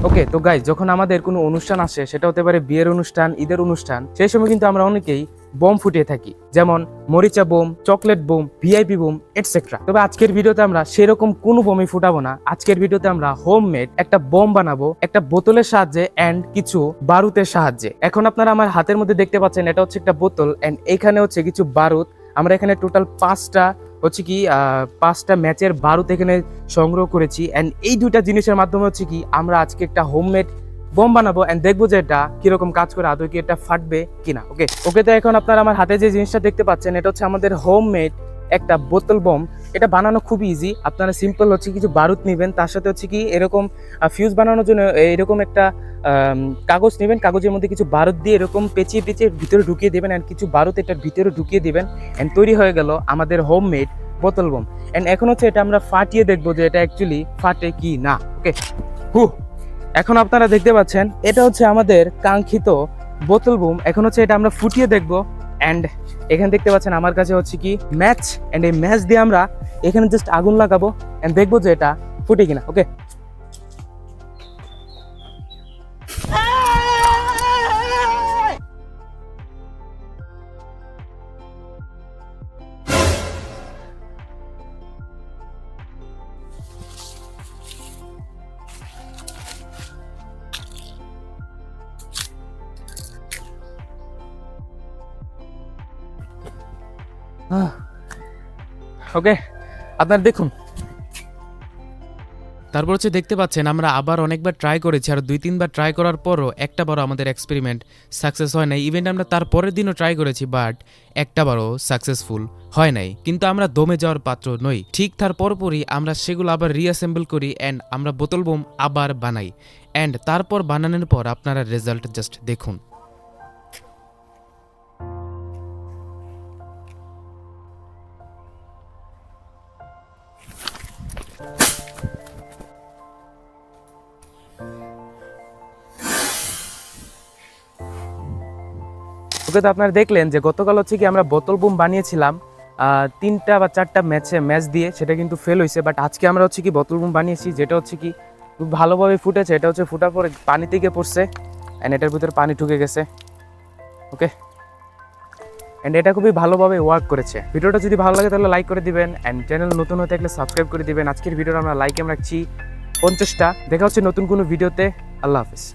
ওকে, তো গাইজ, যখন আমাদের কোনো অনুষ্ঠান আসে, সেটা হতে পারে বিয়ের অনুষ্ঠান, ঈদের অনুষ্ঠান, সেই সময় কিন্তু আমরা অনেকেই বোম ফুটিয়ে থাকি, যেমন মরিচা bomb, chocolate bomb, VIP bomb, etcetera. তবে আজকের ভিডিওতে আমরা সেরকম কোনো বোমই ফুটাবো না। আজকের ভিডিওতে আমরা হোমমেড একটা বোম বানাবো, একটা বোতলের সাহায্যে এন্ড কিছু বারুদের সাহায্যে। এখন আপনারা আমার হাতের মধ্যে দেখতে পাচ্ছেন, এটা হচ্ছে একটা বোতল এন্ড এখানে হচ্ছে কিছু বারুদ। আমরা এখানে টোটাল পাঁচটা ম্যাচের বারুদ এখানে সংগ্রহ করেছি এন্ড এই দুইটা জিনিসের মাধ্যমে হচ্ছে কি আমরা আজকে একটা হোমমেড বোম বানাবো এন্ড দেখবো যে এটা কিরকম কাজ করে, আদৌ কি এটা ফাটবে কিনা। ওকে ওকে, তো এখন আপনারা আমার হাতে যে জিনিসটা দেখতে পাচ্ছেন, এটা হচ্ছে আমাদের হোমমেড একটা বোতল বোম। এটা বানানো খুব ইজি। আপনারা সিম্পল হচ্ছে কিছু বারুদ নেবেন, তার সাথে হচ্ছে কি এরকম ফিউজ বানানোর জন্য এরকম একটা কাগজ নেবেন, কাগজের মধ্যে কিছু বারুদ দিয়ে এরকম পেঁচিয়ে পেঁচিয়ে ভিতরে ঢুকিয়ে দেবেন এন্ড কিছু বারুদ এটার ভিতরে ঢুকিয়ে দিবেন এন্ড তৈরি হয়ে গেল আমাদের হোমমেড বোতল বোম। এন্ড এখন হচ্ছে এটা আমরা ফাটিয়ে দেখবো যে এটা অ্যাকচুয়ালি ফাটে কি না। ওকে, এখন আপনারা দেখতে পাচ্ছেন এটা হচ্ছে আমাদের কাঙ্ক্ষিত বোতল বোম। এখন হচ্ছে এটা আমরা ফুটিয়ে দেখবো এন্ড এখানে দেখতে পাচ্ছেন আমার কাছে হচ্ছে কি ম্যাচ এন্ড এই ম্যাচ দিয়ে আমরা এখানে জাস্ট আগুন লাগাবো এন্ড দেখবো যে এটা ফুটে কিনা। ওকে, ওকে আপনারা দেখুন। তারপর হচ্ছে দেখতে পাচ্ছেন আমরা আবার অনেকবার ট্রাই করেছি, আর 2-3বার ট্রাই করার পরও একটাবারও আমাদের এক্সপেরিমেন্ট সাকসেস হয় নাই। ইভেন আমরা তার পরের দিনও ট্রাই করেছি, বাট একটাবারও সাকসেসফুল হয় নাই। কিন্তু আমরা দমে যাওয়ার পাত্র নই। ঠিক তার পরপরই আমরা সেগুলো আবার রিঅ্যাসেম্বল করি অ্যান্ড আমরা বোতল বোম আবার বানাই। অ্যান্ড তারপর বানানোর পর আপনারা রেজাল্ট জাস্ট দেখুন। ওকে, তো আপনারা দেখলেন যে গতকাল হচ্ছে কি আমরা বোতল বোম বানিয়েছিলাম 3টা বা 4টা ম্যাচ দিয়ে, সেটা কিন্তু ফেল হয়েছে। বাট আজকে আমরা হচ্ছে কি বোতল বোম বানিয়েছি, যেটা হচ্ছে কি খুব ভালোভাবে ফুটেছে। এটা হচ্ছে ফুটার পরে পানিতে গিয়ে পড়ছে অ্যান্ড এটার ভিতরে পানি ঢুকে গেছে। ওকে, অ্যান্ড এটা খুবই ভালোভাবে ওয়ার্ক করেছে। ভিডিওটা যদি ভালো লাগে তাহলে লাইক করে দিবেন অ্যান্ড চ্যানেল নতুন হয়ে থাকলে সাবস্ক্রাইব করে দিবেন। আজকের ভিডিওটা আমরা লাইক রাখছি 50টা। দেখা হচ্ছে নতুন কোনো ভিডিওতে। আল্লাহ হাফিজ।